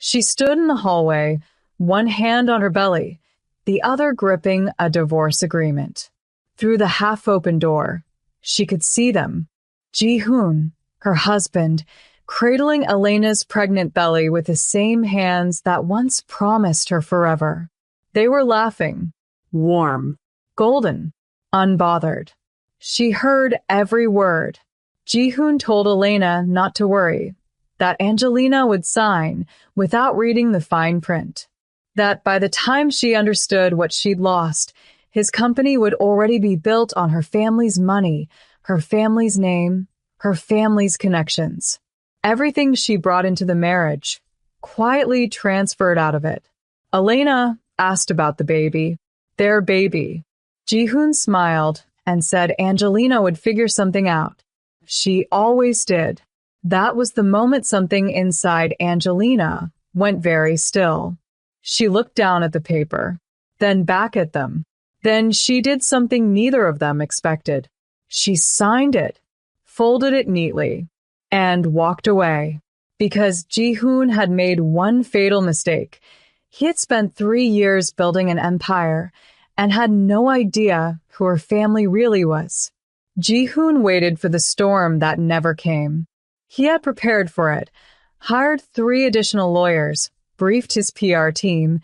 She stood in the hallway, one hand on her belly, the other gripping a divorce agreement. Through the half-open door, she could see them. Ji-hoon, her husband, cradling Elena's pregnant belly with the same hands that once promised her forever. They were laughing. Warm. Golden. Unbothered. She heard every word. Ji-hoon told Elena not to worry, that Angelina would sign without reading the fine print. That by the time she understood what she'd lost, his company would already be built on her family's money, her family's name, her family's connections. Everything she brought into the marriage, quietly transferred out of it. Elena asked about the baby. Their baby. Ji-hoon smiled and said Angelina would figure something out. She always did. That was the moment something inside Angelina went very still. She looked down at the paper, then back at them. Then she did something neither of them expected. She signed it, folded it neatly, and walked away. Because Ji-hoon had made one fatal mistake. He had spent 3 years building an empire and had no idea who her family really was. Ji-hoon waited for the storm that never came. He had prepared for it, hired 3 additional lawyers, briefed his PR team,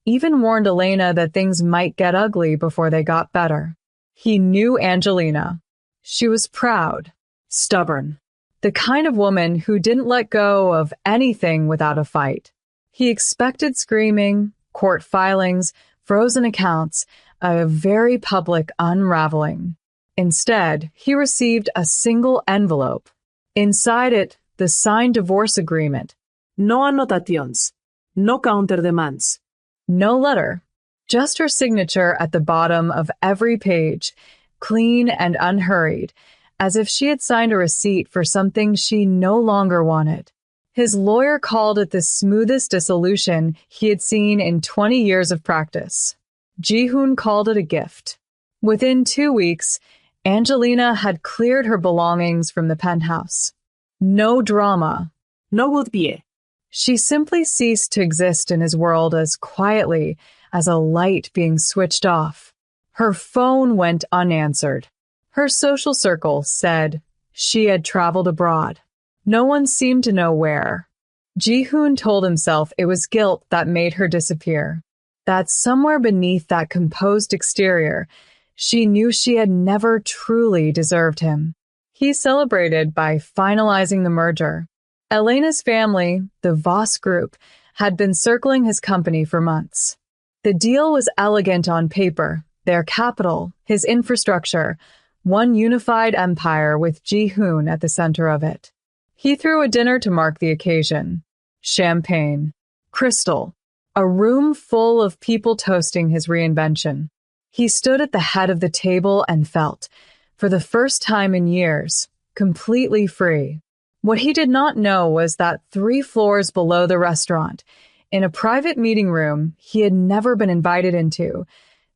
even warned Elena that things might get ugly before they got better. He knew Angelina. She was proud, stubborn, the kind of woman who didn't let go of anything without a fight. He expected screaming, court filings, frozen accounts, a very public unraveling. Instead, he received a single envelope. Inside it, the signed divorce agreement. No anotaciones. No counterdemands. No letter. Just her signature at the bottom of every page, clean and unhurried, as if she had signed a receipt for something she no longer wanted. His lawyer called it the smoothest dissolution he had seen in 20 years of practice. Ji-hoon called it a gift. Within 2 weeks, Angelina had cleared her belongings from the penthouse. No drama. No would-be. She simply ceased to exist in his world as quietly as a light being switched off. Her phone went unanswered. Her social circle said she had traveled abroad. No one seemed to know where. Ji-hoon told himself it was guilt that made her disappear. That somewhere beneath that composed exterior, she knew she had never truly deserved him. He celebrated by finalizing the merger. Elena's family, the Voss Group, had been circling his company for months. The deal was elegant on paper, their capital, his infrastructure, one unified empire with Ji-hoon at the center of it. He threw a dinner to mark the occasion. Champagne, crystal, a room full of people toasting his reinvention. He stood at the head of the table and felt, for the first time in years, completely free. What he did not know was that 3 floors below the restaurant, in a private meeting room he had never been invited into,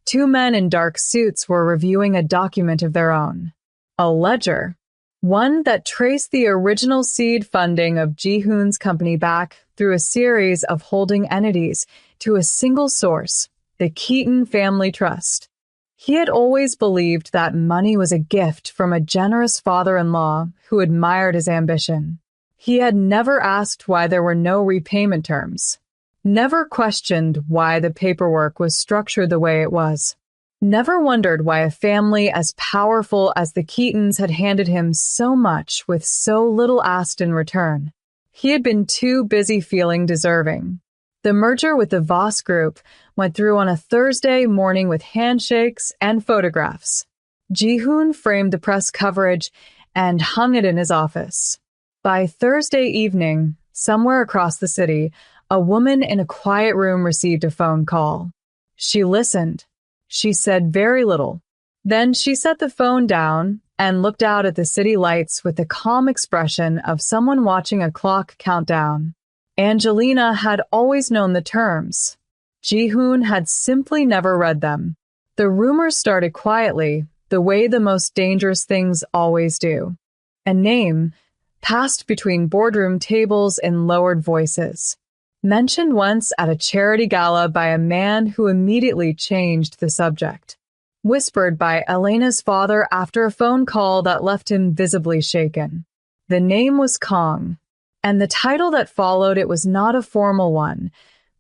2 men in dark suits were reviewing a document of their own. A ledger. One that traced the original seed funding of Ji-hoon's company back through a series of holding entities to a single source, the Keaton Family Trust. He had always believed that money was a gift from a generous father-in-law who admired his ambition. He had never asked why there were no repayment terms, never questioned why the paperwork was structured the way it was, never wondered why a family as powerful as the Keatons had handed him so much with so little asked in return. He had been too busy feeling deserving. The merger with the Voss Group went through on a Thursday morning with handshakes and photographs. Ji-hoon framed the press coverage and hung it in his office. By Thursday evening, somewhere across the city, a woman in a quiet room received a phone call. She listened. She said very little. Then she set the phone down and looked out at the city lights with the calm expression of someone watching a clock count down. Angelina had always known the terms. Ji-hoon had simply never read them. The rumors started quietly, the way the most dangerous things always do. A name passed between boardroom tables in lowered voices. mentioned once at a charity gala by a man who immediately changed the subject, whispered by Elena's father after a phone call that left him visibly shaken. The name was Kong, and the title that followed it was not a formal one,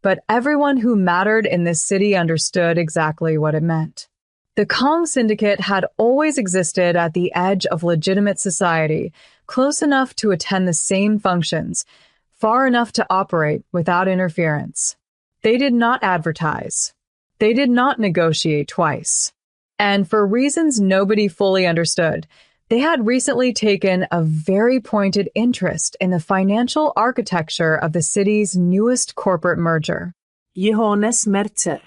but everyone who mattered in this city understood exactly what it meant. The Kong Syndicate had always existed at the edge of legitimate society, close enough to attend the same functions, far enough to operate without interference. They did not advertise. They did not negotiate twice. And for reasons nobody fully understood, they had recently taken a very pointed interest in the financial architecture of the city's newest corporate merger. Johannes Mercer.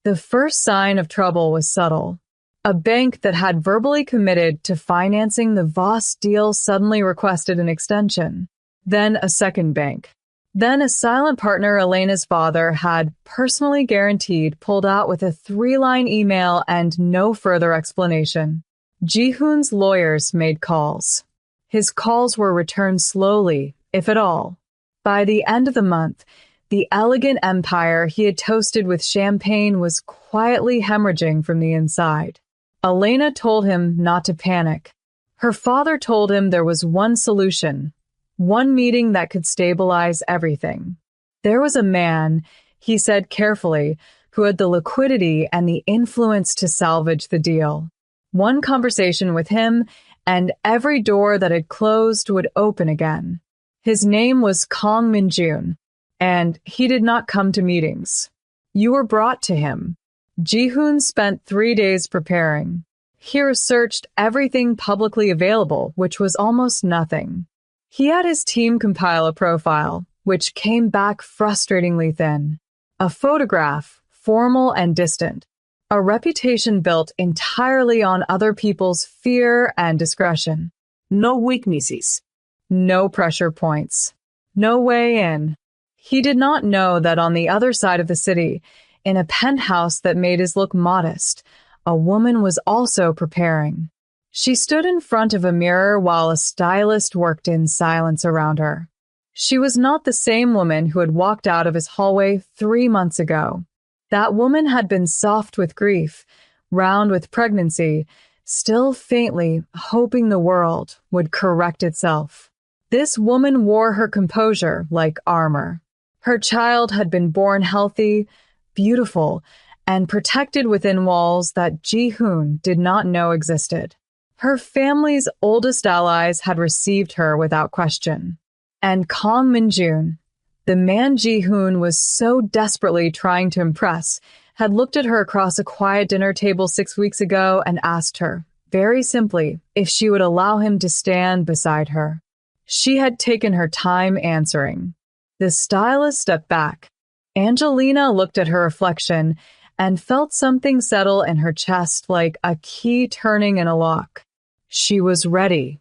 The first sign of trouble was subtle. A bank that had verbally committed to financing the Voss deal suddenly requested an extension. Then a second bank. Then a silent partner Elena's father had personally guaranteed pulled out with a 3-line email and no further explanation. Ji-hoon's lawyers made calls. His calls were returned slowly, if at all. By the end of the month, the elegant empire he had toasted with champagne was quietly hemorrhaging from the inside. Elena told him not to panic. Her father told him there was one solution, one meeting that could stabilize everything. There was a man, he said carefully, who had the liquidity and the influence to salvage the deal. One conversation with him, and every door that had closed would open again. His name was Kong Min-jun. And he did not come to meetings. You were brought to him. Ji-hoon spent 3 days preparing. He researched everything publicly available, which was almost nothing. He had his team compile a profile, which came back frustratingly thin. A photograph, formal and distant. A reputation built entirely on other people's fear and discretion. No weaknesses. No pressure points. No way in. He did not know that on the other side of the city, in a penthouse that made his look modest, a woman was also preparing. She stood in front of a mirror while a stylist worked in silence around her. She was not the same woman who had walked out of his hallway 3 months ago. That woman had been soft with grief, round with pregnancy, still faintly hoping the world would correct itself. This woman wore her composure like armor. Her child had been born healthy, beautiful, and protected within walls that Ji-hoon did not know existed. Her family's oldest allies had received her without question. And Kong Min-jun, the man Ji-hoon was so desperately trying to impress, had looked at her across a quiet dinner table 6 weeks ago and asked her, very simply, if she would allow him to stand beside her. She had taken her time answering. The stylist stepped back. Angelina looked at her reflection and felt something settle in her chest like a key turning in a lock. She was ready.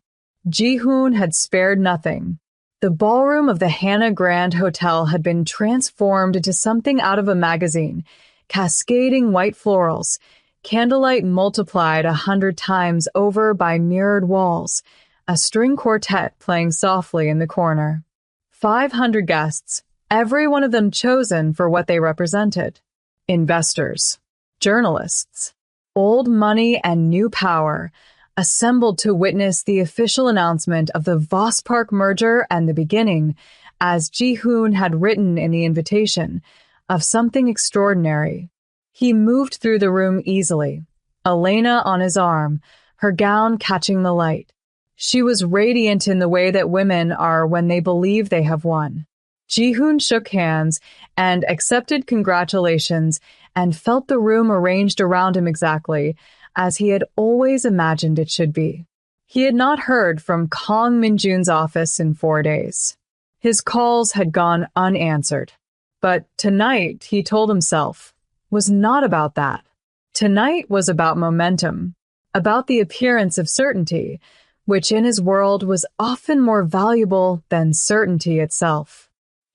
Ji-hoon had spared nothing. The ballroom of the Hannah Grand Hotel had been transformed into something out of a magazine, cascading white florals, candlelight multiplied 100 times over by mirrored walls, a string quartet playing softly in the corner. 500 guests, every one of them chosen for what they represented. Investors, journalists, old money and new power, assembled to witness the official announcement of the Voss Park merger and the beginning, as Ji-hoon had written in the invitation, of something extraordinary. He moved through the room easily, Elena on his arm, her gown catching the light. She was radiant in the way that women are when they believe they have won. Ji-hoon shook hands and accepted congratulations and felt the room arranged around him exactly as he had always imagined it should be. He had not heard from Kong Min-jun's office in 4 days. His calls had gone unanswered. But tonight, he told himself, was not about that. Tonight was about momentum, about the appearance of certainty, which in his world was often more valuable than certainty itself.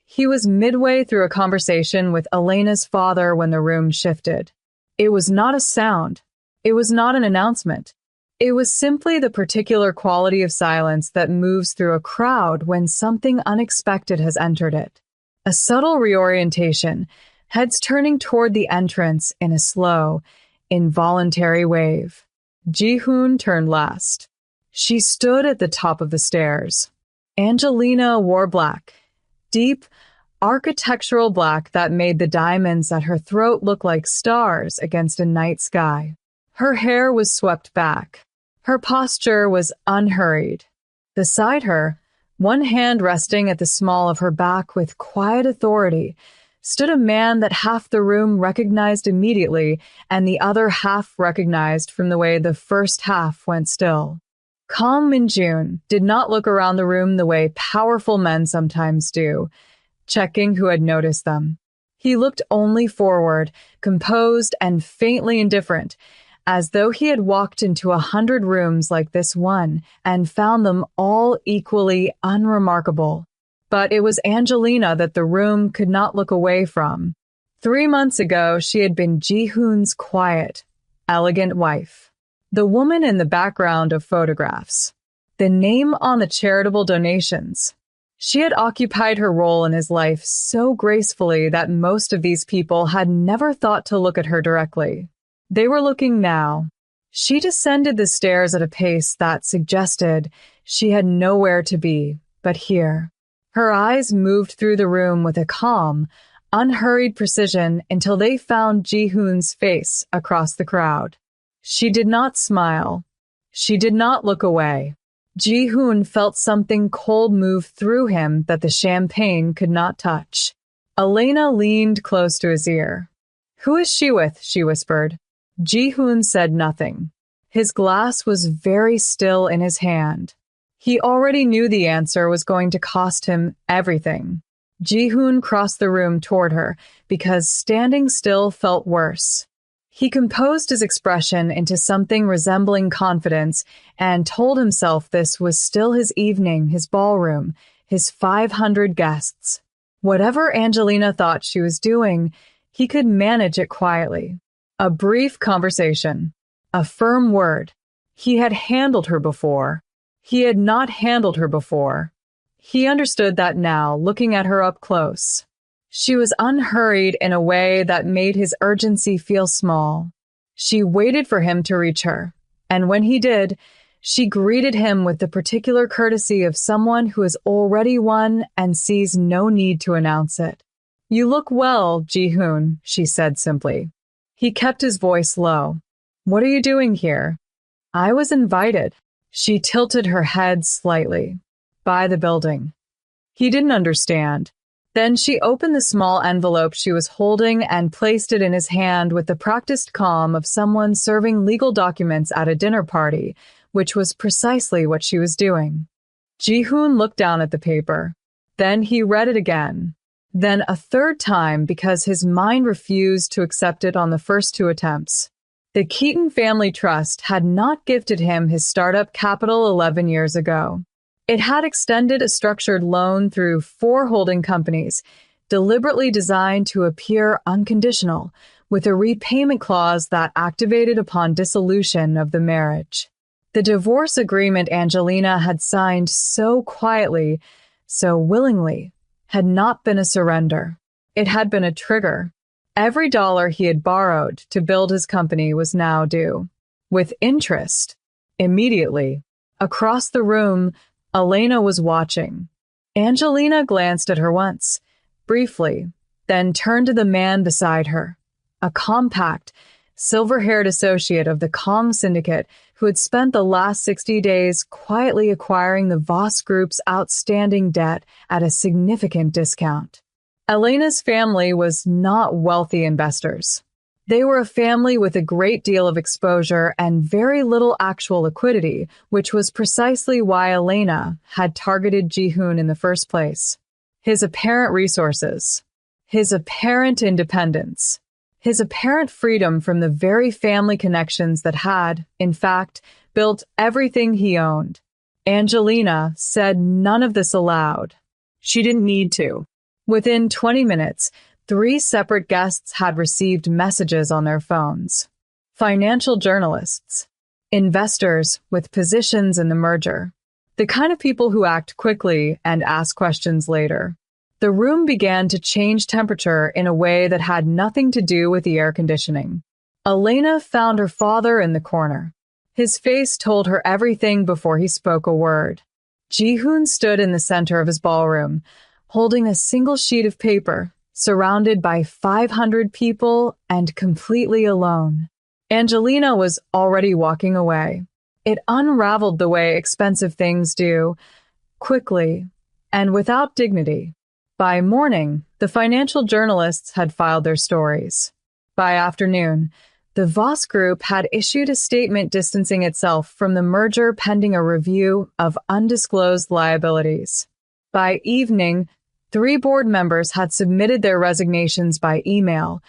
He was midway through a conversation with Elena's father when the room shifted. It was not a sound. It was not an announcement. It was simply the particular quality of silence that moves through a crowd when something unexpected has entered it. A subtle reorientation, heads turning toward the entrance in a slow, involuntary wave. Ji-hoon turned last. She stood at the top of the stairs. Angelina wore black, deep, architectural black that made the diamonds at her throat look like stars against a night sky. Her hair was swept back. Her posture was unhurried. Beside her, one hand resting at the small of her back with quiet authority, stood a man that half the room recognized immediately and the other half recognized from the way the first half went still. Calm Min-jun did not look around the room the way powerful men sometimes do, checking who had noticed them. He looked only forward, composed and faintly indifferent, as though he had walked into 100 rooms like this one and found them all equally unremarkable. But it was Angelina that the room could not look away from. 3 months ago, she had been Ji-hoon's quiet, elegant wife. The woman in the background of photographs. The name on the charitable donations. She had occupied her role in his life so gracefully that most of these people had never thought to look at her directly. They were looking now. She descended the stairs at a pace that suggested she had nowhere to be but here. Her eyes moved through the room with a calm, unhurried precision until they found Ji-hoon's face across the crowd. She did not smile. She did not look away. Ji-hoon felt something cold move through him that the champagne could not touch. Elena leaned close to his ear. "Who is she with?" she whispered. Ji-hoon said nothing. His glass was very still in his hand. He already knew the answer was going to cost him everything. Ji-hoon crossed the room toward her because standing still felt worse. He composed his expression into something resembling confidence and told himself this was still his evening, his ballroom, his 500 guests. Whatever Angelina thought she was doing, he could manage it quietly. A brief conversation. A firm word. He had handled her before. He had not handled her before. He understood that now, looking at her up close. She was unhurried in a way that made his urgency feel small. She waited for him to reach her, and when he did, she greeted him with the particular courtesy of someone who has already won and sees no need to announce it. "You look well, Ji-hoon," she said simply. He kept his voice low. "What are you doing here?" "I was invited." She tilted her head slightly. "By the building." He didn't understand. Then she opened the small envelope she was holding and placed it in his hand with the practiced calm of someone serving legal documents at a dinner party, which was precisely what she was doing. Ji-hoon looked down at the paper. Then he read it again. Then a third time because his mind refused to accept it on the first 2 attempts. The Keaton Family Trust had not gifted him his startup capital 11 years ago. It had extended a structured loan through 4 holding companies, deliberately designed to appear unconditional, with a repayment clause that activated upon dissolution of the marriage. The divorce agreement Angelina had signed so quietly, so willingly, had not been a surrender. It had been a trigger. Every dollar he had borrowed to build his company was now due. With interest. Immediately. Across the room, Elena was watching. Angelina glanced at her once, briefly, then turned to the man beside her, a compact, silver-haired associate of the Kong Syndicate who had spent the last 60 days quietly acquiring the Voss Group's outstanding debt at a significant discount. Elena's family was not wealthy investors. They were a family with a great deal of exposure and very little actual liquidity, which was precisely why Elena had targeted Ji-hoon in the first place. His apparent resources, his apparent independence, his apparent freedom from the very family connections that had, in fact, built everything he owned. Angelina said none of this aloud. She didn't need to. Within 20 minutes, 3 separate guests had received messages on their phones. Financial journalists, investors with positions in the merger, the kind of people who act quickly and ask questions later. The room began to change temperature in a way that had nothing to do with the air conditioning. Elena found her father in the corner. His face told her everything before he spoke a word. Ji-hoon stood in the center of his ballroom, holding a single sheet of paper, surrounded by 500 people and completely alone. Angelina was already walking away. It unraveled the way expensive things do, quickly and without dignity. By morning, the financial journalists had filed their stories. By afternoon, the Voss Group had issued a statement distancing itself from the merger pending a review of undisclosed liabilities. By evening, 3 board members had submitted their resignations by email,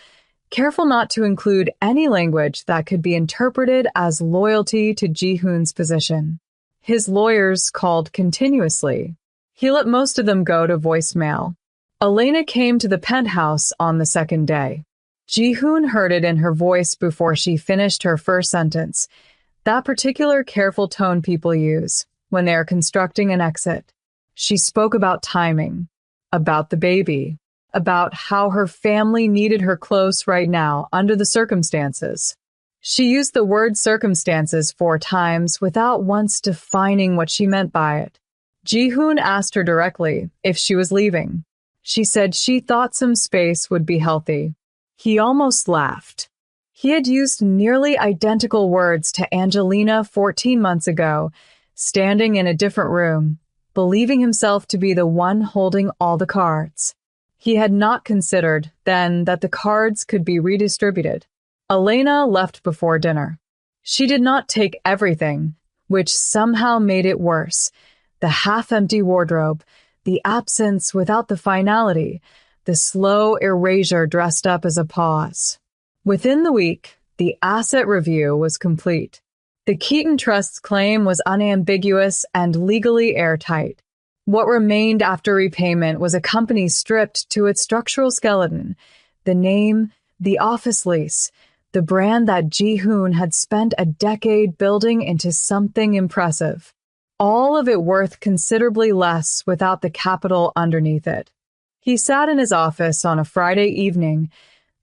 careful not to include any language that could be interpreted as loyalty to Ji-hoon's position. His lawyers called continuously. He let most of them go to voicemail. Elena came to the penthouse on the second day. Ji-hoon heard it in her voice before she finished her first sentence, that particular careful tone people use when they are constructing an exit. She spoke about timing, about the baby, about how her family needed her close right now under the circumstances. She used the word circumstances 4 times without once defining what she meant by it. Ji-hoon asked her directly if she was leaving. She said she thought some space would be healthy. He almost laughed. He had used nearly identical words to Angelina 14 months ago, standing in a different room, believing himself to be the one holding all the cards. He had not considered then that the cards could be redistributed. Elena left before dinner. She did not take everything, which somehow made it worse. The half-empty wardrobe, the absence without the finality, the slow erasure dressed up as a pause. Within the week, the asset review was complete. The Keaton Trust's claim was unambiguous and legally airtight. What remained after repayment was a company stripped to its structural skeleton, the name, the office lease, the brand that Ji-hoon had spent a decade building into something impressive. All of it worth considerably less without the capital underneath it. He sat in his office on a Friday evening,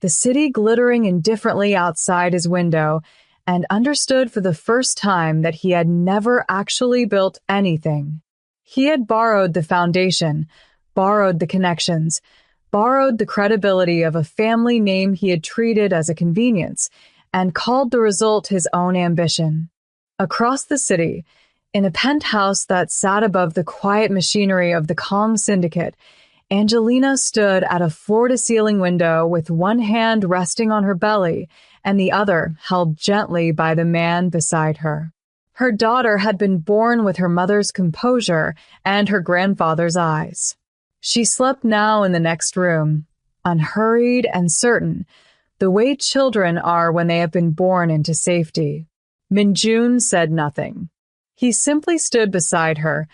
the city glittering indifferently outside his window, and understood for the first time that he had never actually built anything. He had borrowed the foundation, borrowed the connections, borrowed the credibility of a family name he had treated as a convenience, and called the result his own ambition. Across the city, in a penthouse that sat above the quiet machinery of the Kong Syndicate, Angelina stood at a floor-to-ceiling window with one hand resting on her belly and the other held gently by the man beside her. Her daughter had been born with her mother's composure and her grandfather's eyes. She slept now in the next room, unhurried and certain, the way children are when they have been born into safety. Min-jun said nothing. He simply stood beside her,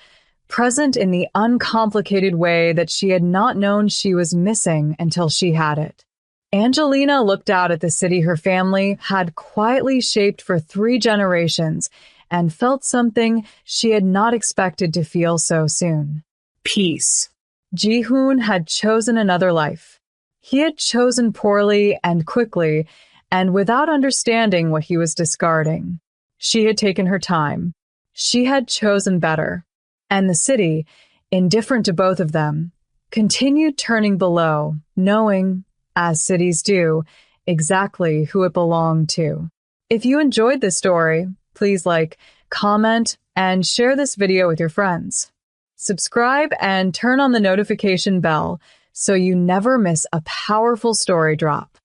present in the uncomplicated way that she had not known she was missing until she had it. Angelina looked out at the city her family had quietly shaped for 3 generations and felt something she had not expected to feel so soon. Peace. Ji-hoon had chosen another life. He had chosen poorly and quickly and without understanding what he was discarding. She had taken her time. She had chosen better. And the city, indifferent to both of them, continued turning below, knowing, as cities do, exactly who it belonged to. If you enjoyed this story, please like, comment, and share this video with your friends. Subscribe and turn on the notification bell so you never miss a powerful story drop.